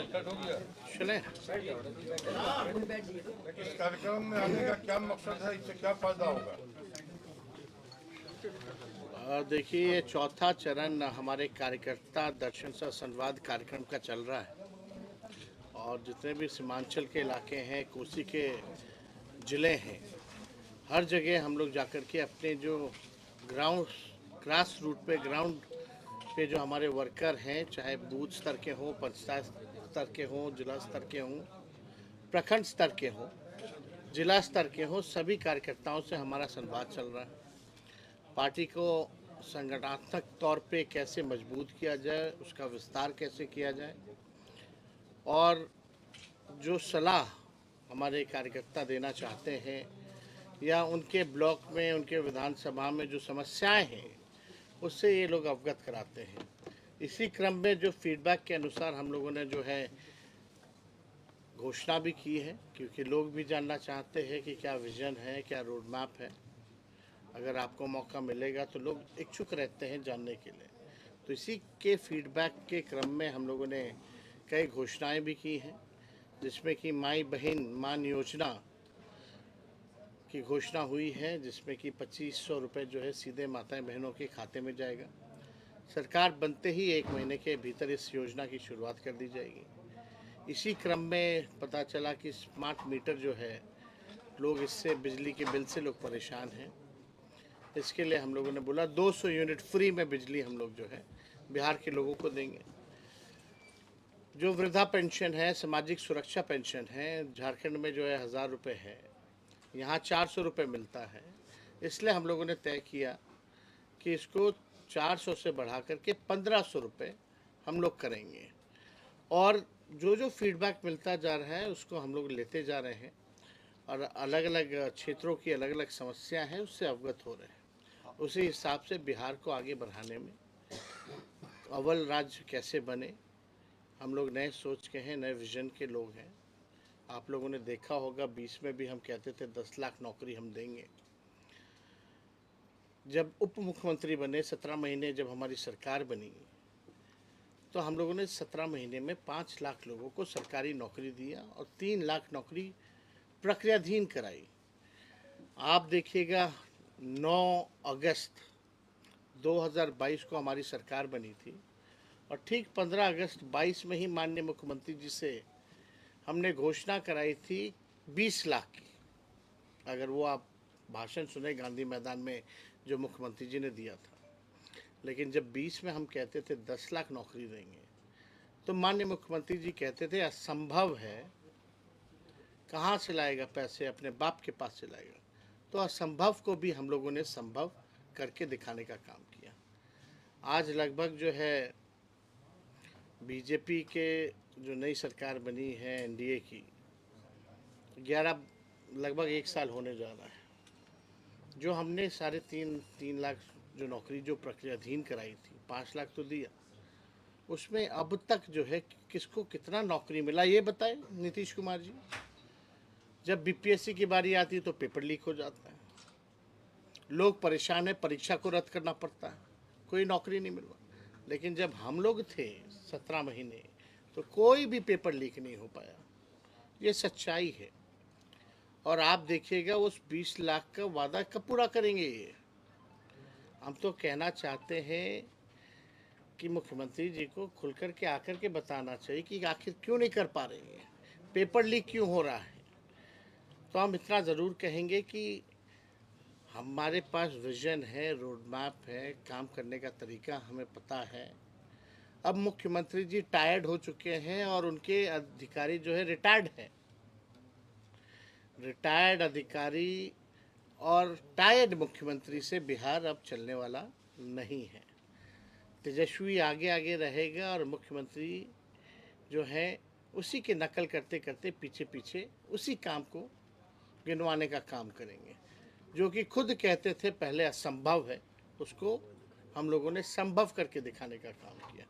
चले। इस कार्यक्रम में आने का क्या मकसद है, इससे क्या फायदा होगा? देखिए, ये चौथा चरण हमारे कार्यकर्ता दर्शन सा संवाद कार्यक्रम का चल रहा है और जितने भी सीमांचल के इलाके हैं, कोसी के ज़िले हैं, हर जगह हम लोग जाकर के अपने जो ग्राउंड ग्रास रूट पे ग्राउंड पे जो हमारे वर्कर हैं, चाहे बूथ स्तर के हों, पंचायत स्तर के हों, जिला स्तर के हों, प्रखंड स्तर के हों, जिला स्तर के हों, सभी कार्यकर्ताओं से हमारा संवाद चल रहा है। पार्टी को संगठनात्मक तौर पे कैसे मजबूत किया जाए, उसका विस्तार कैसे किया जाए और जो सलाह हमारे कार्यकर्ता देना चाहते हैं या उनके ब्लॉक में, उनके विधानसभा में जो समस्याएं हैं, उससे ये लोग अवगत कराते हैं। इसी क्रम में जो फीडबैक के अनुसार हम लोगों ने जो है घोषणा भी की है, क्योंकि लोग भी जानना चाहते हैं कि क्या विजन है, क्या रोड मैप है। अगर आपको मौका मिलेगा तो लोग इच्छुक रहते हैं जानने के लिए। तो इसी के फीडबैक के क्रम में हम लोगों ने कई घोषणाएं भी की हैं, जिसमें कि माई बहन मान योजना की घोषणा हुई है, जिसमें कि 2500 रुपये जो है सीधे माताएं बहनों के खाते में जाएगा। सरकार बनते ही 1 महीने के भीतर इस योजना की शुरुआत कर दी जाएगी। इसी क्रम में पता चला कि स्मार्ट मीटर जो है, लोग इससे बिजली के बिल से लोग परेशान हैं। इसके लिए हम लोगों ने बोला 200 यूनिट फ्री में बिजली हम लोग जो है बिहार के लोगों को देंगे। जो वृद्धा पेंशन है, सामाजिक सुरक्षा पेंशन है, झारखंड में जो है 1000 रुपये है, यहाँ 400 रुपये मिलता है। इसलिए हम लोगों ने तय किया कि इसको 400 से बढ़ा करके 1500 रुपये हम लोग करेंगे और जो जो फीडबैक मिलता जा रहा है उसको हम लोग लेते जा रहे हैं और अलग अलग क्षेत्रों की अलग अलग समस्याएं हैं, उससे अवगत हो रहे हैं। उसी हिसाब से बिहार को आगे बढ़ाने में अव्वल राज्य कैसे बने, हम लोग नए सोच के हैं, नए विजन के लोग हैं। आप लोगों ने देखा होगा 20 में भी हम कहते थे 10 लाख नौकरी हम देंगे। जब उप मुख्यमंत्री बने, 17 महीने जब हमारी सरकार बनी, तो हम लोगों ने 17 महीने में 5 लाख लोगों को सरकारी नौकरी दिया और 3 लाख नौकरी प्रक्रियाधीन कराई। आप देखिएगा 9 अगस्त 2022 को हमारी सरकार बनी थी और ठीक 15 अगस्त 22 में ही माननीय मुख्यमंत्री जी से हमने घोषणा कराई थी 20 लाख की। अगर वो आप भाषण सुने गांधी मैदान में जो मुख्यमंत्री जी ने दिया था, लेकिन जब 20 में हम कहते थे 10 लाख नौकरी देंगे, तो माननीय मुख्यमंत्री जी कहते थे असंभव है, कहाँ से लाएगा पैसे, अपने बाप के पास से लाएगा। तो असंभव को भी हम लोगों ने संभव करके दिखाने का काम किया। आज लगभग जो है बीजेपी के जो नई सरकार बनी है एनडीए की, 11 लगभग 1 साल होने जा रहा है। जो हमने 3.5 लाख जो नौकरी जो प्रक्रियाधीन कराई थी, 5 लाख तो दिया, उसमें अब तक जो है किसको कितना नौकरी मिला ये बताएं नीतीश कुमार जी। जब बीपीएससी की बारी आती है तो पेपर लीक हो जाता है, लोग परेशान है, परीक्षा को रद्द करना पड़ता है, कोई नौकरी नहीं मिल रहा। लेकिन जब हम लोग थे 17 महीने, तो कोई भी पेपर लीक नहीं हो पाया। ये सच्चाई है। और आप देखिएगा उस 20 लाख का वादा कब पूरा करेंगे ये। हम तो कहना चाहते हैं कि मुख्यमंत्री जी को खुल कर के आकर के बताना चाहिए कि आखिर क्यों नहीं कर पा रहे हैं, पेपर लीक क्यों हो रहा है। तो हम इतना ज़रूर कहेंगे कि हमारे पास विजन है, रोड मैप है, काम करने का तरीका हमें पता है। अब मुख्यमंत्री जी टायर्ड हो चुके हैं और उनके अधिकारी जो है रिटायर्ड हैं। रिटायर्ड अधिकारी और टायर्ड मुख्यमंत्री से बिहार अब चलने वाला नहीं है। तेजस्वी आगे आगे रहेगा और मुख्यमंत्री जो है उसी के नकल करते करते पीछे पीछे उसी काम को गिनवाने का काम करेंगे। जो कि खुद कहते थे पहले असंभव है, उसको हम लोगों ने संभव करके दिखाने का काम किया।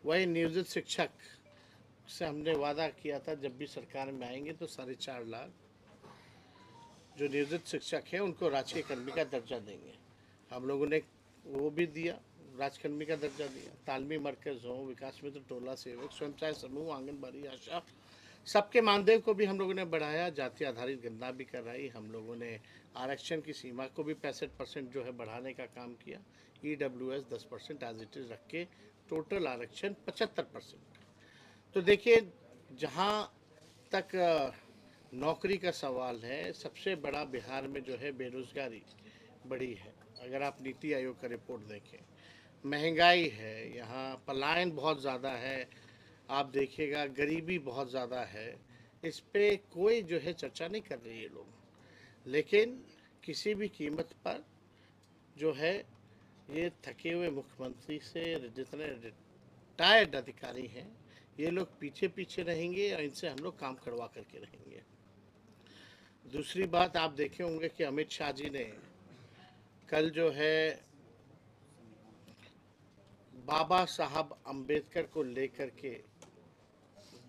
वही नियोजित शिक्षक से हमने वादा किया था जब भी सरकार में आएंगे तो 4.5 लाख जो नियोजित शिक्षक हैं उनको राजकीय कर्मी का दर्जा देंगे। हम लोगों ने वो भी दिया, राजकर्मी का दर्जा दिया, तालमी मरकज हो, विकास मित्र टोला सेवक, स्वयं सहायता समूह, आंगनबाड़ी, आशा, सबके मानदेय को भी हम लोगों ने बढ़ाया। जाति आधारित गणना भी कराई। हम लोगों ने आरक्षण की सीमा को भी 65% जो है बढ़ाने का काम किया। EWS 10% एज इट इज़ रख के टोटल आरक्षण 75%। तो देखिए, जहाँ तक नौकरी का सवाल है, सबसे बड़ा बिहार में जो है बेरोजगारी बड़ी है। अगर आप नीति आयोग का रिपोर्ट देखें, महंगाई है, यहाँ पलायन बहुत ज़्यादा है, आप देखिएगा गरीबी बहुत ज़्यादा है। इस पे कोई जो है चर्चा नहीं कर रही है लोग, लेकिन किसी भी कीमत पर जो है ये थके हुए मुख्यमंत्री से जितने रिटायर्ड अधिकारी हैं, ये लोग पीछे पीछे रहेंगे और इनसे हम लोग काम करवा करके रहेंगे। दूसरी बात, आप देखे होंगे कि अमित शाह जी ने कल जो है बाबा साहब अम्बेडकर को लेकर के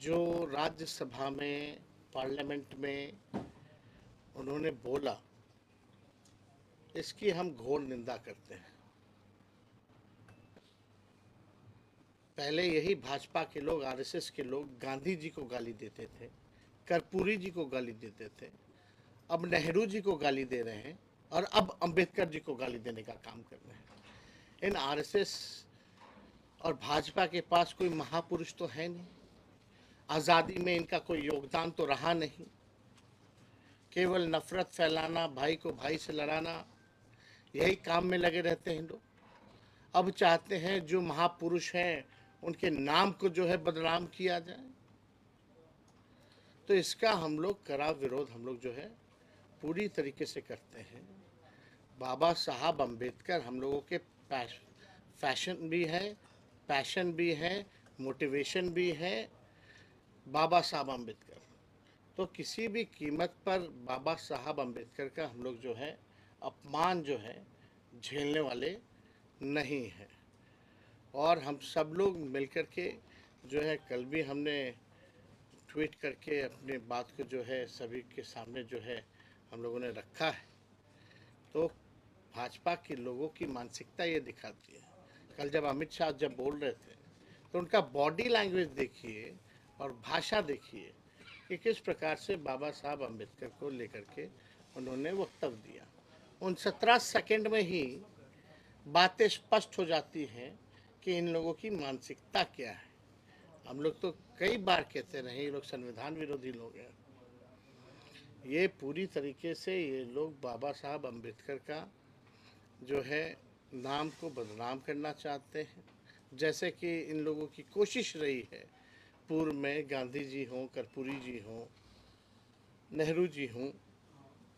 जो राज्यसभा में, पार्लियामेंट में उन्होंने बोला, इसकी हम घोर निंदा करते हैं। पहले यही भाजपा के लोग, आरएसएस के लोग गांधी जी को गाली देते थे, कर्पूरी जी को गाली देते थे, अब नेहरू जी को गाली दे रहे हैं और अब अंबेडकर जी को गाली देने का काम कर रहे हैं। इन आरएसएस और भाजपा के पास कोई महापुरुष तो है नहीं, आज़ादी में इनका कोई योगदान तो रहा नहीं, केवल नफरत फैलाना, भाई को भाई से लड़ाना, यही काम में लगे रहते हैं लोग। अब चाहते हैं जो महापुरुष हैं उनके नाम को जो है बदनाम किया जाए। तो इसका हम लोग कड़ा विरोध हम लोग जो है पूरी तरीके से करते हैं। बाबा साहब अम्बेडकर हम लोगों के फैशन भी है, पैशन भी है, मोटिवेशन भी है, बाबा साहब अम्बेडकर। तो किसी भी कीमत पर बाबा साहब अम्बेडकर का हम लोग जो है अपमान जो है झेलने वाले नहीं हैं। और हम सब लोग मिलकर के जो है, कल भी हमने ट्वीट करके अपने बात को जो है सभी के सामने जो है हम लोगों ने रखा है। तो भाजपा के लोगों की मानसिकता ये दिखाती है। कल जब अमित शाह जब बोल रहे थे तो उनका बॉडी लैंग्वेज देखिए और भाषा देखिए कि किस प्रकार से बाबा साहब अम्बेडकर को लेकर के उन्होंने वक्तव्य दिया। उन 17 सेकंड में ही बातें स्पष्ट हो जाती हैं कि इन लोगों की मानसिकता क्या है। हम लोग तो कई बार कहते रहे ये लोग संविधान विरोधी लोग हैं। ये पूरी तरीके से ये लोग बाबा साहब अम्बेडकर का जो है नाम को बदनाम करना चाहते हैं। जैसे कि इन लोगों की कोशिश रही है पूर्व में, गांधी जी हों, कर्पूरी जी हों, नेहरू जी हों,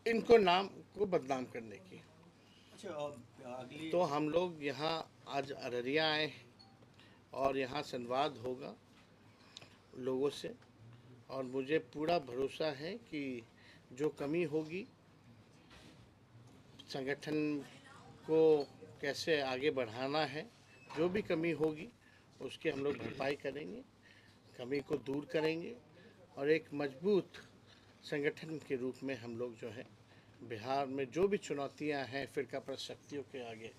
इनको नाम को बदनाम करने की। तो हम लोग यहाँ आज अररिया आए हैं और यहाँ संवाद होगा लोगों से, और मुझे पूरा भरोसा है कि जो कमी होगी, संगठन को कैसे आगे बढ़ाना है, जो भी कमी होगी उसकी हम लोग भरपाई करेंगे, कमी को दूर करेंगे और एक मजबूत संगठन के रूप में हम लोग जो है बिहार में जो भी चुनौतियां हैं फिरकापरस्त शक्तियों के आगे,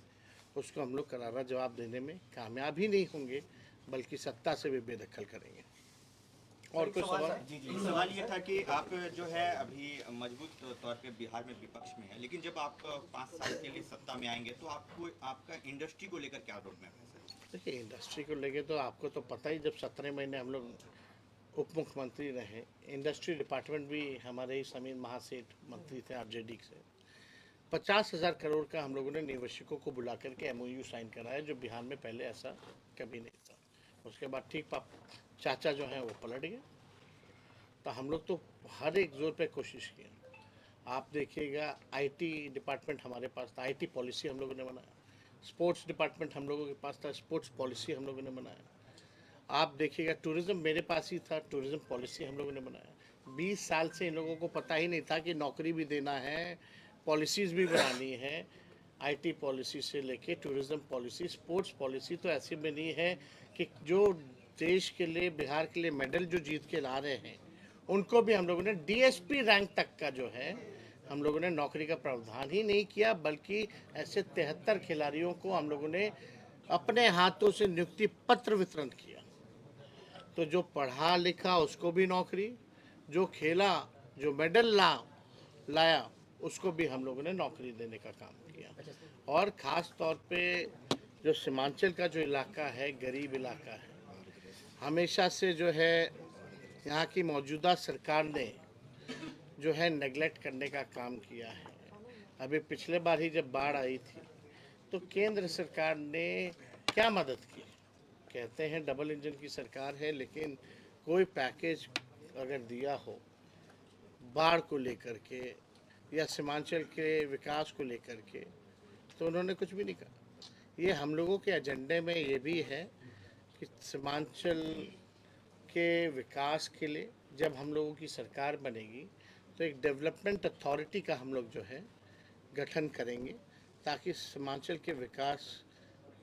उसको हम लोग करारा जवाब देने में कामयाब ही नहीं होंगे, बल्कि सत्ता से भी बेदखल करेंगे। और कुछ सवाल? जी सवाल ये था कि आप जो है अभी मजबूत तौर पे बिहार में विपक्ष में है, लेकिन जब आप 5 साल के लिए सत्ता में आएंगे तो आपको आपका इंडस्ट्री को लेकर क्या रोड मैप है सर? देखिए, इंडस्ट्री को लेकर तो आपको तो पता ही, जब 17 महीने हम लोग उप मुख्यमंत्री रहे, इंडस्ट्री डिपार्टमेंट भी हमारे ही समीर महासेठ मंत्री थे आरजेडी से। 50,000 करोड़ का हम लोगों ने निवेशकों को बुला करके MOU साइन कराया, जो बिहार में पहले ऐसा कभी नहीं था। उसके बाद ठीक चाचा जो हैं वो पलट गए। तो हम लोग तो हर एक जोर पे कोशिश की। आप देखिएगा, IT डिपार्टमेंट हमारे पास था, IT पॉलिसी हम लोगों ने बनाया। स्पोर्ट्स डिपार्टमेंट हम लोगों के पास था, स्पोर्ट्स पॉलिसी हम लोगों ने बनाया। आप देखिएगा, टूरिज़्म मेरे पास ही था, टूरिज़्म पॉलिसी हम लोगों ने बनाया। 20 साल से इन लोगों को पता ही नहीं था कि नौकरी भी देना है, पॉलिसीज़ भी बनानी है। IT पॉलिसी से लेके टूरिज़्म पॉलिसी, स्पोर्ट्स पॉलिसी तो ऐसी बनी है कि जो देश के लिए, बिहार के लिए मेडल जो जीत के ला रहे हैं, उनको भी हम लोगों ने DSP रैंक तक का जो है हम लोगों ने नौकरी का प्रावधान ही नहीं किया, बल्कि ऐसे 73 खिलाड़ियों को हम लोगों ने अपने हाथों से नियुक्ति पत्र वितरण किया। तो जो पढ़ा लिखा उसको भी नौकरी, जो खेला, जो मेडल लाया उसको भी हम लोगों ने नौकरी देने का काम किया। और ख़ास तौर पे जो सीमांचल का जो इलाका है, गरीब इलाका है, हमेशा से जो है यहाँ की मौजूदा सरकार ने जो है नेगलेक्ट करने का काम किया है। अभी पिछले बार ही जब बाढ़ आई थी तो केंद्र सरकार ने क्या मदद की? कहते हैं डबल इंजन की सरकार है, लेकिन कोई पैकेज अगर दिया हो बाढ़ को लेकर के या सीमांचल के विकास को लेकर के, तो उन्होंने कुछ भी नहीं कहा। ये हम लोगों के एजेंडे में ये भी है कि सीमांचल के विकास के लिए जब हम लोगों की सरकार बनेगी तो एक डेवलपमेंट अथॉरिटी का हम लोग जो है गठन करेंगे, ताकि सीमांचल के विकास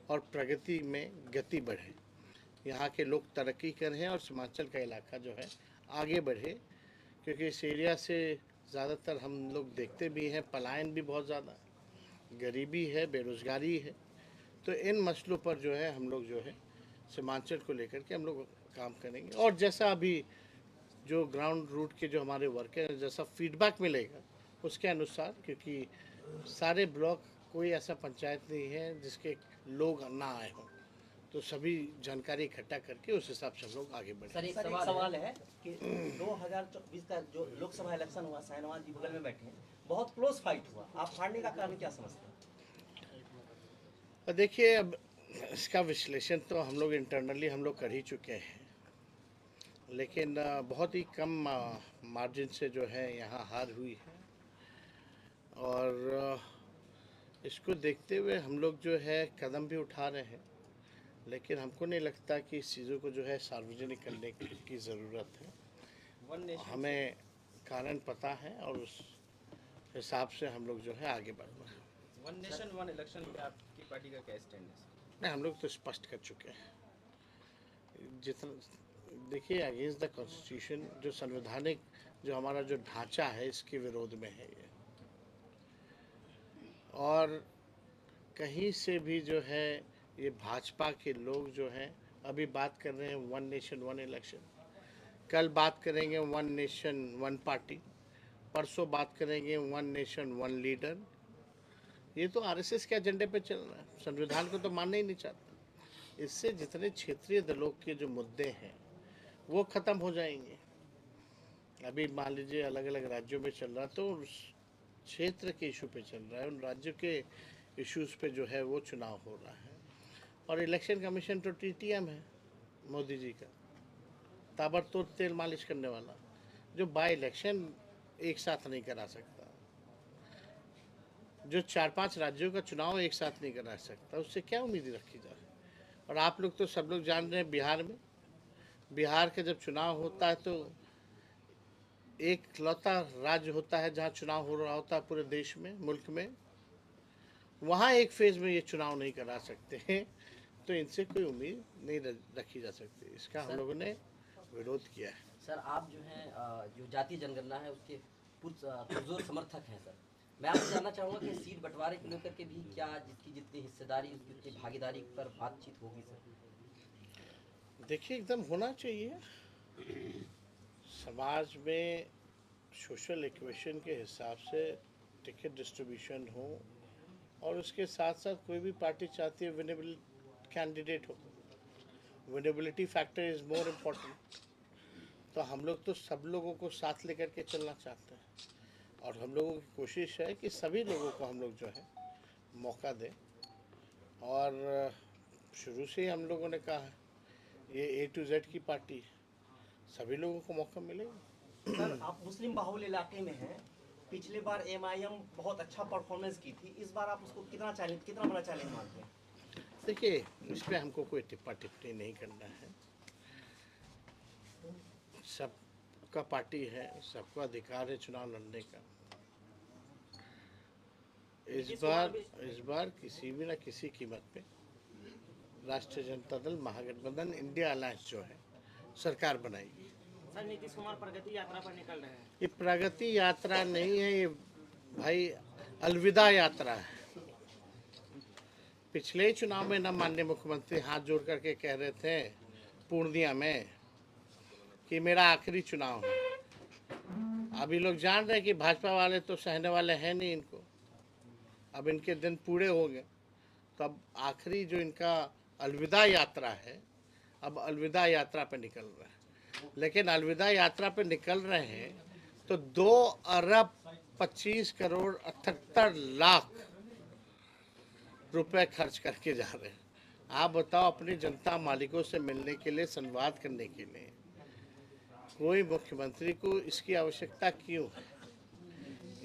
और प्रगति में गति बढ़े, यहाँ के लोग तरक्की करें और सीमांचल का इलाका जो है आगे बढ़े। क्योंकि इस एरिया से ज़्यादातर हम लोग देखते भी हैं पलायन भी बहुत ज़्यादा है, गरीबी है, बेरोज़गारी है। तो इन मसलों पर जो है हम लोग जो है सीमांचल को लेकर के हम लोग काम करेंगे। और जैसा अभी जो ग्राउंड रूट के जो हमारे वर्कर हैं, जैसा फीडबैक मिलेगा उसके अनुसार, क्योंकि सारे ब्लॉक कोई ऐसा पंचायत नहीं है जिसके लोग ना आए हों, तो सभी जानकारी इकट्ठा करके उस हिसाब से हम लोग आगे बढ़े। सर एक सवाल है कि 2024 का जो लोकसभा इलेक्शन हुआ, शाहनवाज जी बगल में बैठे हैं, बहुत क्लोज फाइट हुआ, आप हारने का कारण क्या समझते हैं? देखिए, अब इसका विश्लेषण तो हम लोग इंटरनली हम लोग कर ही चुके हैं, लेकिन बहुत ही कम मार्जिन से जो है यहाँ हार हुई है। और इसको देखते हुए हम लोग जो है कदम भी उठा रहे हैं, लेकिन हमको नहीं लगता कि इस चीज़ों को जो है सार्वजनिक करने की ज़रूरत है। हमें कारण पता है और उस हिसाब से हम लोग जो है आगे बढ़ रहे हैं। वन नेशन वन इलेक्शन पे आपकी पार्टी का क्या स्टैंड है? नहीं, हम लोग तो स्पष्ट कर चुके हैं। जितना देखिए, अगेंस्ट द कॉन्स्टिट्यूशन, जो संवैधानिक जो हमारा जो ढांचा है, इसके विरोध में है ये। और कहीं से भी जो है ये भाजपा के लोग जो हैं अभी बात कर रहे हैं वन नेशन वन इलेक्शन, कल बात करेंगे वन नेशन वन पार्टी, परसों बात करेंगे वन नेशन वन लीडर। ये तो आरएसएस के एजेंडे पे चल रहा है, संविधान को तो मानना ही नहीं चाहता। इससे जितने क्षेत्रीय दलों के जो मुद्दे हैं वो ख़त्म हो जाएंगे। अभी मान लीजिए अलग अलग राज्यों में चल रहा, तो उस क्षेत्र के इशू पे चल रहा है, उन राज्यों के इश्यूज़ पे जो है वो चुनाव हो रहा है। और इलेक्शन कमीशन तो टीटीएम है मोदी जी का, ताबड़तोड़ तेल मालिश करने वाला, जो बाई इलेक्शन एक साथ नहीं करा सकता, जो 4-5 राज्यों का चुनाव एक साथ नहीं करा सकता, उससे क्या उम्मीद रखी जाए। और आप लोग तो सब लोग जान रहे हैं, बिहार का जब चुनाव होता है तो एक लौता राज्य होता है जहाँ चुनाव हो रहा होता है पूरे देश में, मुल्क में, वहाँ एक फेज़ में ये चुनाव नहीं करा सकते हैं। तो इनसे कोई उम्मीद नहीं रखी जा सकती। इसका हम लोगों ने विरोध किया है। सर आप जो हैं जो जातीय जनगणना है उसके पुरजोर समर्थक हैं सर। मैं आपसे जानना चाहूँगा कि सीट बंटवारे को लेकर के भी क्या जिसकी जितनी हिस्सेदारी उसकी उतनी भागीदारी पर बातचीत होगी सर? देखिए, एकदम होना चाहिए। समाज में सोशल इक्वेशन के हिसाब से टिकट डिस्ट्रीब्यूशन हो, और उसके साथ साथ कोई भी पार्टी चाहती है विनेबल कैंडिडेट हो। Winnability factor is more important. तो हम लोग तो सब लोगों को साथ लेकर के चलना चाहते हैं, और हम लोगों की कोशिश है कि सभी लोगों को हम लोग जो है मौका दें। और शुरू से ही हम लोगों ने कहा है ये A to Z की पार्टी है, सभी लोगों को मौका मिलेगा। सर आप मुस्लिम बाहुल इलाके में हैं, पिछले बार MIM बहुत अच्छा परफॉर्मेंस की थी, इस बार आप उसको कितना बड़ा चैलेंज मानते हैं? देखिए, इस पर हमको कोई टिप्पणी नहीं करना है। सबका पार्टी है, सबका अधिकार है चुनाव लड़ने का। इस बार किसी भी न किसी कीमत पे राष्ट्रीय जनता दल महागठबंधन इंडिया अलायंस जो है सरकार बनाएगी। सर नीतीश कुमार प्रगति यात्रा पर निकल रहे हैं। ये प्रगति यात्रा नहीं है, ये भाई अलविदा यात्रा है। पिछले ही चुनाव में न माननीय मुख्यमंत्री हाथ जोड़ करके कह रहे थे पूर्णिया में कि मेरा आखिरी चुनाव है। अभी लोग जान रहे हैं कि भाजपा वाले तो सहने वाले हैं नहीं इनको, अब इनके दिन पूरे हो गए। तो अब आखिरी जो इनका अलविदा यात्रा है, अब अलविदा यात्रा पे निकल रहे हैं। लेकिन अलविदा यात्रा पे निकल रहे हैं तो 2 अरब 25 करोड़ 78 लाख रुपए खर्च करके जा रहे हैं। आप बताओ, अपनी जनता मालिकों से मिलने के लिए, संवाद करने के लिए कोई मुख्यमंत्री को इसकी आवश्यकता क्यों है?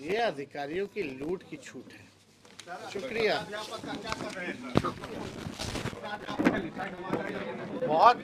ये अधिकारियों की लूट की छूट है। शुक्रिया। बहुत